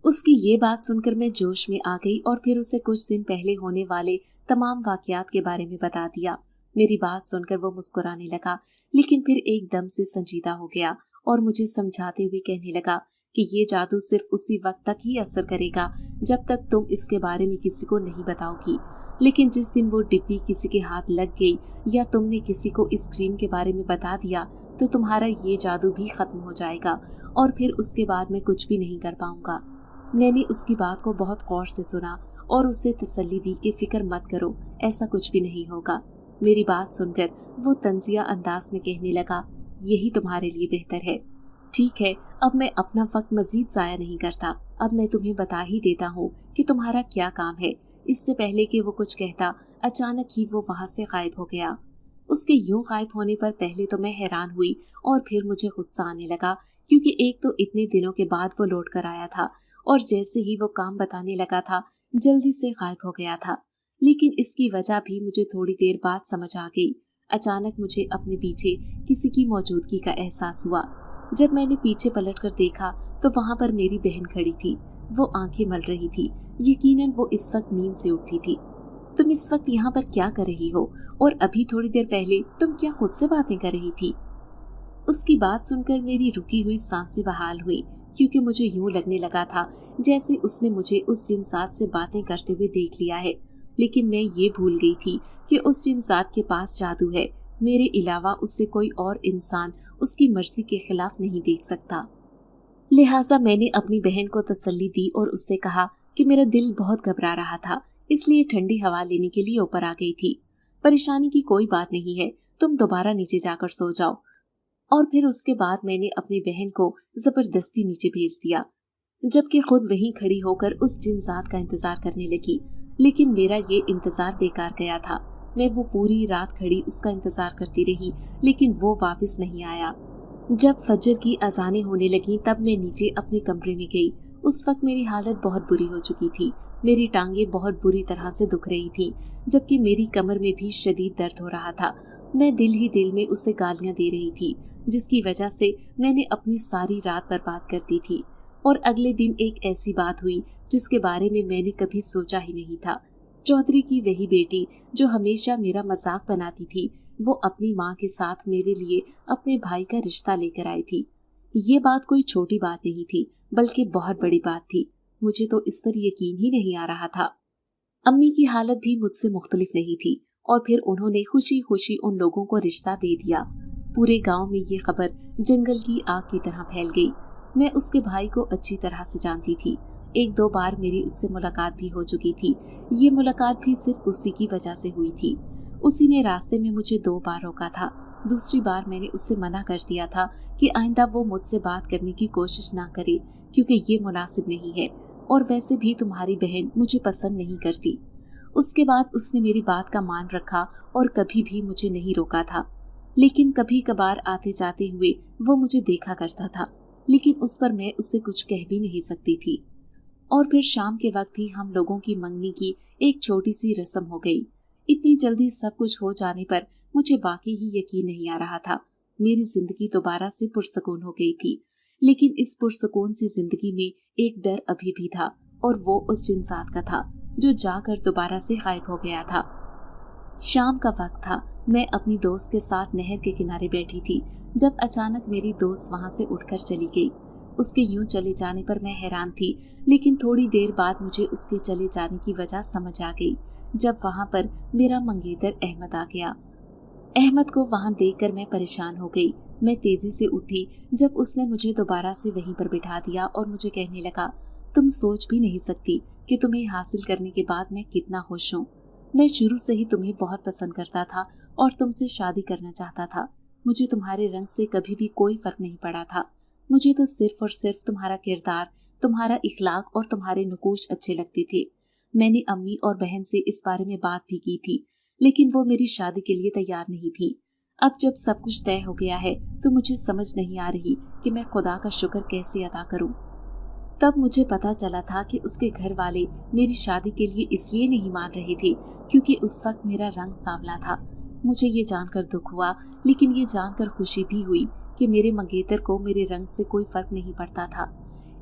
उसकी ये बात सुनकर मैं जोश में आ गई और फिर उसे कुछ दिन पहले होने वाले तमाम वाकयात के बारे में बता दिया। मेरी बात सुनकर वो मुस्कुराने लगा, लेकिन फिर एकदम से संजीदा हो गया और मुझे समझाते हुए कहने लगा कि ये जादू सिर्फ उसी वक्त तक ही असर करेगा जब तक तुम इसके बारे में किसी को नहीं बताओगी। लेकिन जिस दिन वो डिब्बी किसी के हाथ लग गई या तुमने किसी को इस क्रीम के बारे में बता दिया तो तुम्हारा ये जादू भी खत्म हो जाएगा और फिर उसके बाद मैं कुछ भी नहीं कर पाऊंगा। मैंने उसकी बात को बहुत गौर से सुना और उसे तसल्ली दी कि फिक्र मत करो, ऐसा कुछ भी नहीं होगा। मेरी बात सुनकर वो तंजिया अंदाज में कहने लगा, यही तुम्हारे लिए बेहतर है। ठीक है, अब मैं अपना वक्त मजीद जाया नहीं करता। अब मैं तुम्हें बता ही देता हूँ कि तुम्हारा क्या काम है। इससे पहले कि वो कुछ कहता, अचानक ही वो वहाँ से गायब हो गया। उसके यूं गायब होने पर पहले तो मैं हैरान हुई और फिर मुझे गुस्सा आने लगा, क्योंकि एक तो इतने दिनों के बाद वो लौट कर आया था और जैसे ही वो काम बताने लगा था जल्दी से गायब हो गया था। लेकिन इसकी वजह भी मुझे थोड़ी देर बाद समझ आ गई। अचानक मुझे अपने पीछे किसी की मौजूदगी का एहसास हुआ। जब मैंने पीछे पलटकर देखा तो वहाँ पर मेरी बहन खड़ी थी। वो आंखें मल रही थी। यकीनन वो इस वक्त नींद से उठी थी। तुम इस वक्त यहाँ पर क्या कर रही हो? और अभी थोड़ी देर पहले तुम क्या खुद से बातें कर रही थी? उसकी बात सुनकर मेरी रुकी हुई सांसें बहाल हुई, क्योंकि मुझे यूं लगने लगा था जैसे उसने मुझे उस जिनसात से बातें करते हुए देख लिया है। लेकिन मैं ये भूल गई थी कि उस जिनसात के पास जादू है। मेरे अलावा उससे कोई और इंसान उसकी मर्जी के खिलाफ नहीं देख सकता। लिहाजा मैंने अपनी बहन को तसल्ली दी और उससे कहा कि मेरा दिल बहुत घबरा रहा था, इसलिए ठंडी हवा लेने के लिए ऊपर आ गई थी। परेशानी की कोई बात नहीं है, तुम दोबारा नीचे जाकर सो जाओ। और फिर उसके बाद मैंने अपनी बहन को जबरदस्ती नीचे भेज दिया, जबकि खुद वहीं खड़ी होकर उस जिनजात का इंतजार करने लगी। लेकिन मेरा ये इंतजार बेकार गया था। मैं वो पूरी रात खड़ी उसका इंतजार करती रही, लेकिन वो वापस नहीं आया। जब फजर की अजानें होने लगी तब मैं नीचे अपने कमरे में गई। उस वक्त मेरी हालत बहुत बुरी हो चुकी थी। मेरी टांगें बहुत बुरी तरह से दुख रही थी, जबकि मेरी कमर में भी शदीद दर्द हो रहा था। मैं दिल ही दिल में उसे गालियां दे रही थी, जिसकी वजह से मैंने अपनी सारी रात बर्बाद कर दी थी। और अगले दिन एक ऐसी बात हुई जिसके बारे में मैंने कभी सोचा ही नहीं था। चौधरी की वही बेटी जो हमेशा मेरा मजाक बनाती थी, वो अपनी माँ के साथ मेरे लिए अपने भाई का रिश्ता लेकर आई थी। ये बात कोई छोटी बात नहीं थी, बल्कि बहुत बड़ी बात थी। मुझे तो इस पर यकीन ही नहीं आ रहा था। अम्मी की हालत भी मुझसे मुख्तलिफ नहीं थी, और फिर उन्होंने खुशी खुशी उन लोगों को रिश्ता दे दिया। पूरे गांव में ये खबर जंगल की आग की तरह फैल गई। मैं उसके भाई को अच्छी तरह से जानती थी। एक दो बार मेरी उससे मुलाकात भी हो चुकी थी। ये मुलाकात भी सिर्फ उसी की वजह से हुई थी। उसी ने रास्ते में मुझे 2 बार रोका था। दूसरी बार मैंने उससे मना कर दिया था कि आइंदा वो मुझसे बात करने की कोशिश ना करे, क्योंकि ये मुनासिब नहीं है, और वैसे भी तुम्हारी बहन मुझे पसंद नहीं करती। उसके बाद उसने मेरी बात का मान रखा और कभी भी मुझे नहीं रोका था। लेकिन कभी कभार आते जाते हुए वो मुझे देखा करता था, लेकिन उस पर मैं उससे कुछ कह भी नहीं सकती थी। और फिर शाम के वक्त ही हम लोगों की मंगनी की एक छोटी सी रस्म हो गई। इतनी जल्दी सब कुछ हो जाने पर मुझे वाकई ही यकीन नहीं आ रहा था। मेरी जिंदगी दोबारा से पुरसकून हो गई थी, लेकिन इस पुरसकून सी जिंदगी में एक डर अभी भी था, और वो उस जिनसात का था जो जाकर दोबारा से गायब हो गया था। शाम का वक्त था। मैं अपनी दोस्त के साथ नहर के किनारे बैठी थी, जब अचानक मेरी दोस्त वहां से उठकर चली गई। उसके यूं चले जाने पर मैं हैरान थी, लेकिन थोड़ी देर बाद मुझे उसके चले जाने की वजह समझ आ गई, जब वहां पर मेरा मंगेतर अहमद आ गया। अहमद को वहां देखकर मैं परेशान हो गई। मैं तेजी से उठी जब उसने मुझे दोबारा से वहीं पर बिठा दिया और मुझे कहने लगा, तुम सोच भी नहीं सकती कि तुम्हें हासिल करने के बाद मैं कितना खुश हूँ। मैं शुरू से ही तुम्हें बहुत पसंद करता था और तुमसे शादी करना चाहता था। मुझे तुम्हारे रंग से कभी भी कोई फर्क नहीं पड़ा था। मुझे तो सिर्फ और सिर्फ तुम्हारा किरदार, तुम्हारा इखलाक और तुम्हारे नुकूश अच्छे लगते थे। मैंने अम्मी और बहन से इस बारे में बात भी की थी, लेकिन वो मेरी शादी के लिए तैयार नहीं थी। अब जब सब कुछ तय हो गया है तो मुझे समझ नहीं आ रही कि मैं खुदा का शुक्र कैसे अदा करूं। तब मुझे पता चला था कि उसके घर वाले मेरी शादी के लिए इसलिए नहीं मान रहे थे क्योंकि उस वक्त मेरा रंग सांवला था। मुझे ये जानकर दुख हुआ, लेकिन ये जानकर खुशी भी हुई कि मेरे मंगेतर को मेरे रंग से कोई फर्क नहीं पड़ता था।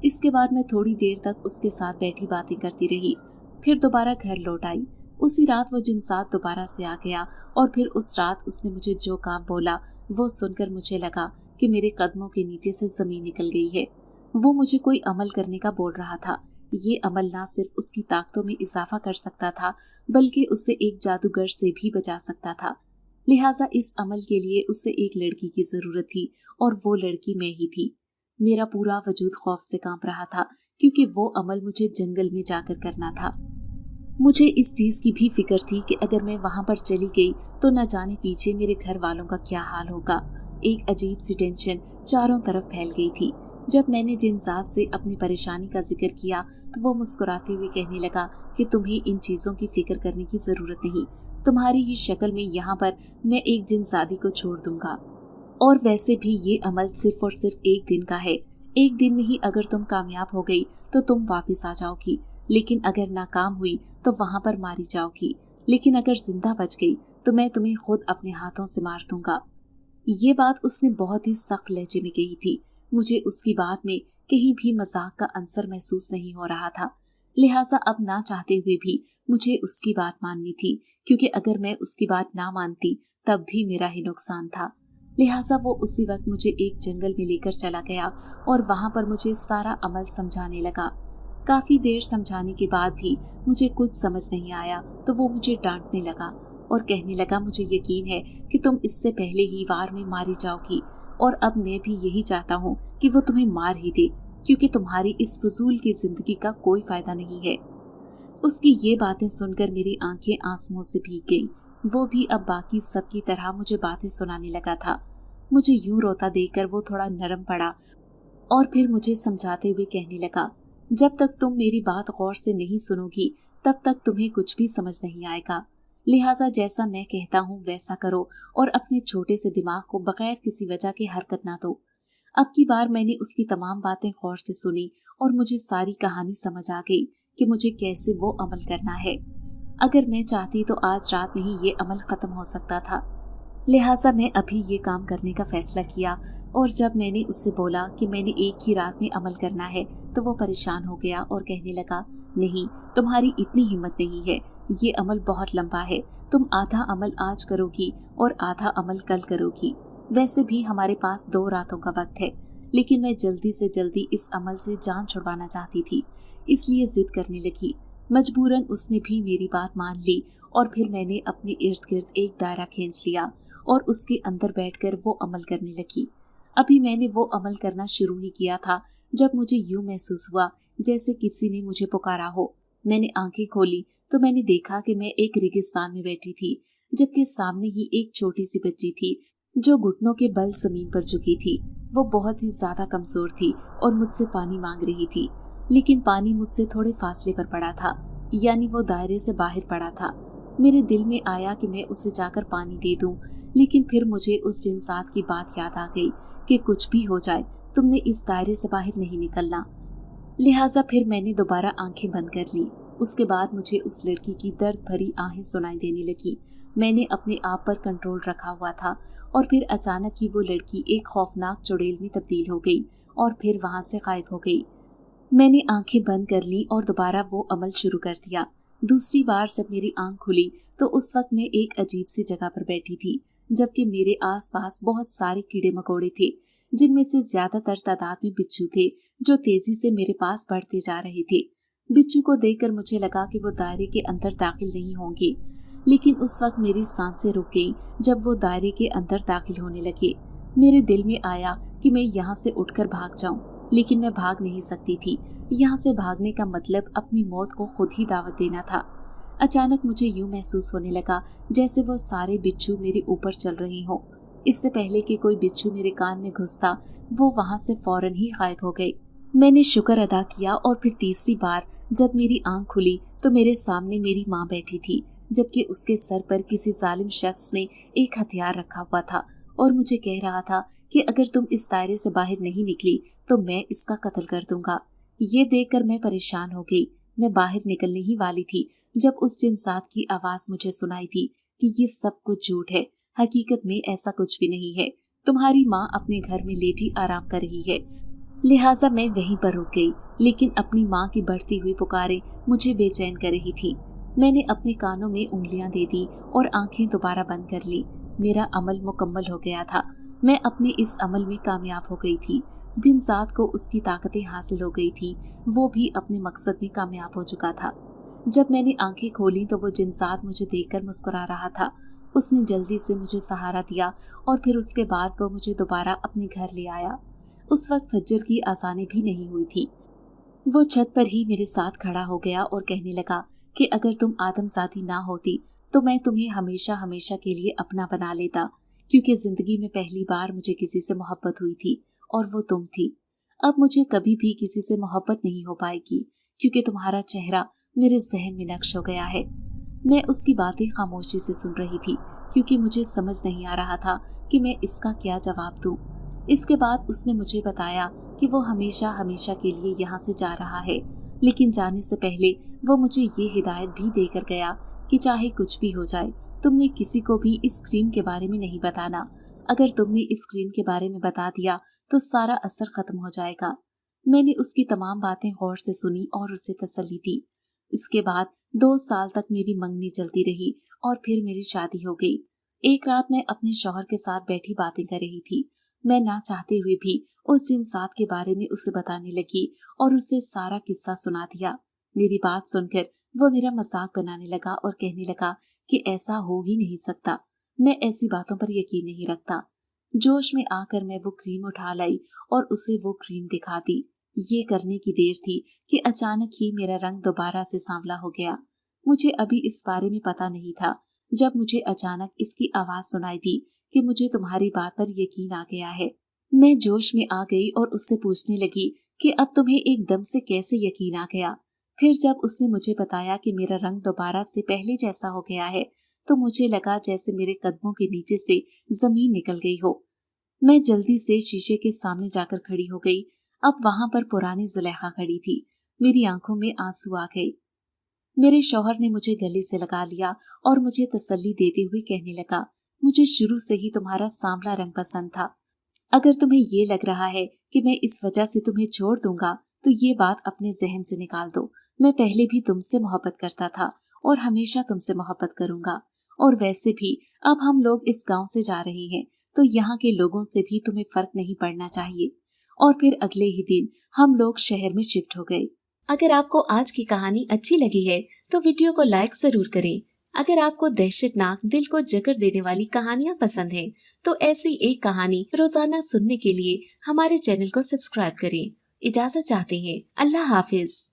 इसके बाद मैं थोड़ी देर तक उसके साथ बैठी बातें करती रही, फिर दोबारा घर लौट आई। उसी रात वो जिनसात दोबारा से आ गया, और फिर उस रात उसने मुझे जो काम बोला वो सुनकर मुझे लगा कि मेरे कदमों के नीचे से जमीन निकल गई है। वो मुझे कोई अमल करने का बोल रहा था। ये अमल ना सिर्फ उसकी ताकतों में इजाफा कर सकता था, बल्कि उससे एक जादूगर से भी बचा सकता था। लिहाजा इस अमल के लिए उससे एक लड़की की जरूरत थी, और वो लड़की मैं ही थी। मेरा पूरा वजूद खौफ से कांप रहा था, क्योंकि वो अमल मुझे जंगल में जाकर करना था। मुझे इस चीज की भी फिक्र थी कि अगर मैं वहां पर चली गई तो न जाने पीछे मेरे घर वालों का क्या हाल होगा। एक अजीब सी टेंशन चारों तरफ फैल गई थी। जब मैंने जिनसात से अपनी परेशानी का जिक्र किया तो वो मुस्कुराते हुए कहने लगा कि तुम्हें इन चीजों की फिक्र करने की जरूरत नहीं। तुम्हारी ही शक्ल में यहाँ पर मैं एक जिनसादी को छोड़ दूंगा, और वैसे भी ये अमल सिर्फ और सिर्फ एक दिन का है। एक दिन में ही अगर तुम कामयाब हो गई तो तुम वापस आ जाओगी, लेकिन अगर नाकाम हुई तो वहां पर मारी जाओगी। लेकिन अगर जिंदा बच गई तो मैं तुम्हें खुद अपने हाथों से मार दूंगा। ये बात उसने बहुत ही सख्त लहजे में कही थी। मुझे उसकी बात में कहीं भी मजाक का अंसर महसूस नहीं हो रहा था। लिहाजा अब ना चाहते हुए भी मुझे उसकी बात माननी थी, क्योंकि अगर मैं उसकी बात ना मानती तब भी मेरा ही नुकसान था। लिहाजा वो उसी वक्त मुझे एक जंगल में लेकर चला गया और वहां पर मुझे सारा अमल समझाने लगा। काफी देर समझाने के बाद भी मुझे कुछ समझ नहीं आया तो वो मुझे डांटने लगा और कहने लगा, मुझे यकीन है कि तुम इससे पहले ही वार में मारी जाओगी, और अब मैं भी यही चाहता हूँ कि वो तुम्हें मार ही दे, क्योंकि तुम्हारी इस फजूल की जिंदगी का कोई फायदा नहीं है। उसकी ये बातें सुनकर मेरी आंखें आंसुओं से भीग गईं। वो भी अब बाकी सबकी तरह मुझे बातें सुनाने लगा था। मुझे यूं रोता देखकर वो थोड़ा नरम पड़ा और फिर मुझे समझाते हुए कहने लगा, जब तक तुम मेरी बात गौर से नहीं सुनोगी तब तक तुम्हें कुछ भी समझ नहीं आएगा। लिहाजा जैसा मैं कहता हूँ वैसा करो और अपने छोटे से दिमाग को बगैर किसी वजह के हरकत ना दो। अब की बार मैंने उसकी तमाम बातें गौर से सुनी और मुझे सारी कहानी समझ आ गई कि मुझे कैसे वो अमल करना है। अगर मैं चाहती तो आज रात में ही ये अमल खत्म हो सकता था। लिहाजा मैं अभी ये काम करने का फैसला किया और जब मैंने उससे बोला कि मैंने एक ही रात में अमल करना है तो वो परेशान हो गया और कहने लगा, नहीं, तुम्हारी इतनी हिम्मत नहीं है, ये अमल बहुत लंबा है, तुम आधा अमल आज करोगी और आधा अमल कल करोगी। वैसे भी हमारे पास 2 रातों का वक्त है, लेकिन मैं जल्दी से जल्दी इस अमल से जान छुड़वाना चाहती थी, इसलिए जिद करने लगी। मजबूरन उसने भी मेरी बात मान ली और फिर मैंने अपने इर्द गिर्द एक दायरा खींच लिया और उसके अंदर बैठकर वो अमल करने लगी। अभी मैंने वो अमल करना शुरू ही किया था जब मुझे यूं महसूस हुआ जैसे किसी ने मुझे पुकारा हो। मैंने आंखें खोली तो मैंने देखा कि मैं एक रेगिस्तान में बैठी थी, जबकि सामने ही एक छोटी सी बच्ची थी जो घुटनों के बल जमीन पर झुकी थी। वो बहुत ही ज्यादा कमजोर थी और मुझसे पानी मांग रही थी, लेकिन पानी मुझसे थोड़े फासले पर पड़ा था, यानी वो दायरे से बाहर पड़ा था। मेरे दिल में आया कि मैं उसे जाकर पानी दे दूं, लेकिन फिर मुझे उस जिन्सात की बात याद आ गई कि कुछ भी हो जाए तुमने इस दायरे से बाहर नहीं निकलना। लिहाजा फिर मैंने दोबारा आंखें बंद कर ली। उसके बाद मुझे उस लड़की की दर्द भरी आहें सुनाई देने लगी। मैंने अपने आप पर कंट्रोल रखा हुआ था और फिर अचानक ही वो लड़की एक खौफनाक चुड़ैल में तब्दील हो गई और फिर वहां से गायब हो गई। मैंने आंखें बंद कर ली और दोबारा वो अमल शुरू कर दिया। दूसरी बार जब मेरी आंख खुली तो उस वक्त मैं एक अजीब सी जगह पर बैठी थी, जबकि मेरे आसपास बहुत सारे कीड़े मकोड़े थे, जिनमें से ज्यादातर तादाद में बिच्छू थे जो तेजी से मेरे पास बढ़ते जा रहे थे। बिच्छू को देखकर मुझे लगा कि वो दायरे के अंदर दाखिल नहीं होंगे, लेकिन उस वक्त मेरी सांसें रुक गईं जब वो दायरे के अंदर दाखिल होने लगे। मेरे दिल में आया कि मैं यहाँ से उठकर भाग जाऊं, लेकिन मैं भाग नहीं सकती थी। यहाँ से भागने का मतलब अपनी मौत को खुद ही दावत देना था। अचानक मुझे यूं महसूस होने लगा जैसे वो सारे बिच्छू मेरे ऊपर चल रहे हों। इससे पहले कि कोई बिच्छू मेरे कान में घुसता, वो वहां से फौरन ही गायब हो गए। मैंने शुक्र अदा किया और फिर तीसरी बार जब मेरी आंख खुली तो मेरे सामने मेरी माँ बैठी थी, जबकि उसके सर पर किसी जालिम शख्स ने एक हथियार रखा हुआ था और मुझे कह रहा था कि अगर तुम इस दायरे से बाहर नहीं निकली तो मैं इसका कत्ल कर दूंगा। ये देखकर मैं परेशान हो गई। मैं बाहर निकलने ही वाली थी जब उस जिन्सात की आवाज मुझे सुनाई थी कि ये सब कुछ झूठ है, हकीकत में ऐसा कुछ भी नहीं है। तुम्हारी माँ अपने घर में लेटी आराम कर रही है। लिहाजा मैं वहीं पर रुक गई, लेकिन अपनी माँ की बढ़ती हुई पुकारें मुझे बेचैन कर रही थी। मैंने अपने कानों में उंगलियां दे दी और आंखें दोबारा बंद कर ली। मेरा अमल मुकम्मल हो गया था। मैं अपने इस अमल में कामयाब हो गई थी। जिन जात को उसकी ताकतें हासिल हो गई थी वो भी अपने मकसद में कामयाब हो चुका था। जब मैंने आंखें खोली तो वो जिन्सात मुझे देखकर मुस्कुरा रहा था। उसने जल्दी से मुझे सहारा दिया और फिर उसके बाद वो मुझे दोबारा अपने घर ले आया। उस वक्त फज्र की अज़ानें भी नहीं हुई थी। वो छत पर ही मेरे साथ खड़ा हो गया और कहने लगा कि अगर तुम आदमजादी ना होती तो मैं तुम्हें हमेशा हमेशा के लिए अपना बना लेता, क्योंकि जिंदगी में पहली बार मुझे किसी से मोहब्बत हुई थी और वो तुम थी। अब मुझे कभी भी किसी से मोहब्बत नहीं हो पाएगी, क्योंकि तुम्हारा चेहरा मेरे ज़हन में नक्श हो गया है। मैं उसकी बातें खामोशी से सुन रही थी, क्योंकि मुझे समझ नहीं आ रहा था कि मैं इसका क्या जवाब दूं। इसके बाद उसने मुझे बताया कि वो हमेशा हमेशा के लिए यहाँ से जा रहा है, लेकिन जाने से पहले वो मुझे ये हिदायत भी देकर गया कि चाहे कुछ भी हो जाए तुमने किसी को भी इस क्रीम के बारे में नहीं बताना। अगर तुमने इस क्रीम के बारे में बता दिया तो सारा असर खत्म हो जाएगा। मैंने उसकी तमाम बातें गौर से सुनी और उसे तसल्ली दी। इसके बाद 2 साल तक मेरी मंगनी चलती रही और फिर मेरी शादी हो गई। एक रात मैं अपने शौहर के साथ बैठी बातें कर रही थी। मैं ना चाहते हुए भी उस जिन्सात के बारे में उसे बताने लगी और उसे सारा किस्सा सुना दिया। मेरी बात सुनकर वो मेरा मजाक बनाने लगा और कहने लगा कि ऐसा हो ही नहीं सकता, मैं ऐसी बातों पर यकीन नहीं रखता। जोश में आकर मैं वो क्रीम उठा लाई और उसे वो क्रीम दिखा दी। ये करने की देर थी कि अचानक ही मेरा रंग दोबारा से सांवला हो गया। मुझे अभी इस बारे में पता नहीं था। जब मुझे अचानक इसकी आवाज सुनाई दी कि मुझे तुम्हारी बात पर यकीन आ गया है। मैं जोश में आ गई और उससे पूछने लगी कि अब तुम्हें एकदम से कैसे यकीन आ गया। फिर जब उसने मुझे बताया कि मेरा रंग दोबारा से पहले जैसा हो गया है तो मुझे लगा जैसे मेरे कदमों के नीचे से जमीन निकल गई हो। मैं जल्दी से शीशे के सामने जाकर खड़ी हो गई। अब वहां पर पुरानी जुलेखा खड़ी थी। मेरी आंखों में आंसू आ गए। मेरे शौहर ने मुझे गले से लगा लिया और मुझे तसल्ली देते हुए कहने लगा, मुझे शुरू से ही तुम्हारा सांवला रंग पसंद था। अगर तुम्हें ये लग रहा है कि मैं इस वजह से तुम्हें छोड़ दूंगा तो ये बात अपने जहन से निकाल दो। मैं पहले भी तुमसे मोहब्बत करता था और हमेशा तुमसे मोहब्बत करूंगा। और वैसे भी अब हम लोग इस गांव से जा रहे हैं तो यहाँ के लोगों से भी तुम्हें फर्क नहीं पड़ना चाहिए। और फिर अगले ही दिन हम लोग शहर में शिफ्ट हो गए। अगर आपको आज की कहानी अच्छी लगी है तो वीडियो को लाइक जरूर करें। अगर आपको दहशतनाक दिल को जकड़ देने वाली कहानियाँ पसंद हैं तो ऐसी एक कहानी रोजाना सुनने के लिए हमारे चैनल को सब्सक्राइब करें। इजाजत चाहते हैं। अल्लाह हाफिज।